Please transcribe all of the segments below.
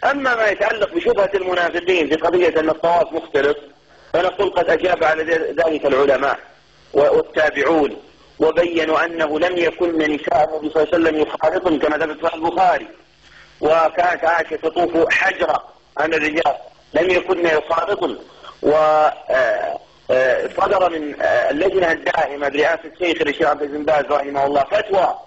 أما ما يتعلق بشبهة المنافقين في قضية أن الطواف مختلط، فنقول قد أجاب على ذلك العلماء والتابعون، وبينوا أنه لم يكن نساء النبي صلى الله عليه وسلم يخالطن كما ثبت في البخاري، وكانت عائشة تطوف حجرة عن الرجال، لم يكن يخالطن. وصدر من اللجنة الدائمة برئاسة الشيخ الشيخ عبد العزيز بن باز رحمه الله فتوى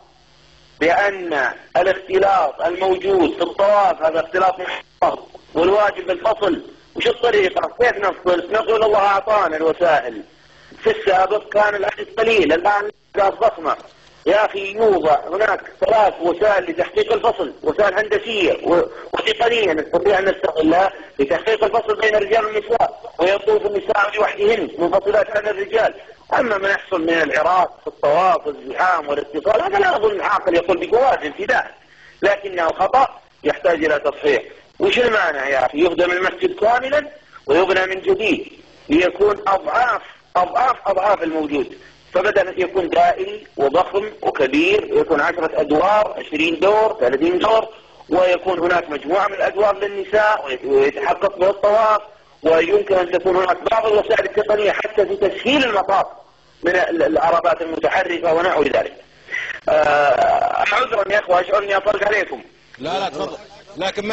بأن الاختلاط الموجود في الطواف هذا اختلاط محرم، والواجب الفصل. وش الطريقة؟ كيف نفصل؟ نقول الله أعطانا الوسائل. في السابق كان العدد قليل، الآن الأحداث ضخمة. يا أخي يوضع هناك 3 وسائل لتحقيق الفصل، وسائل هندسية وتقنية نستطيع أن نستغلها لتحقيق الفصل بين الرجال والنساء، ويطوف النساء لوحدهن منفصلات عن الرجال. أما ما يحصل من العراق في الطواف والزحام والاتصال هذا لا أظن عاقل يقول بجواز امتداد، لكنه خطأ يحتاج إلى تصحيح. وش المعنى يا أخي؟ يهدم المسجد كاملا ويبنى من جديد ليكون أضعاف الموجود، فبدأ يكون دائري وضخم وكبير، يكون 10 أدوار 20 دور 30 دور، ويكون هناك مجموعة من الأدوار للنساء ويتحقق به الطواف، ويمكن أن تكون هناك بعض الوسائل التقنية حتى في تسهيل المطاف من العربات المتحركة ونحو ذلك. عذرا يا أخوة أشعر أني أطلق عليكم. لا تفضل. لكن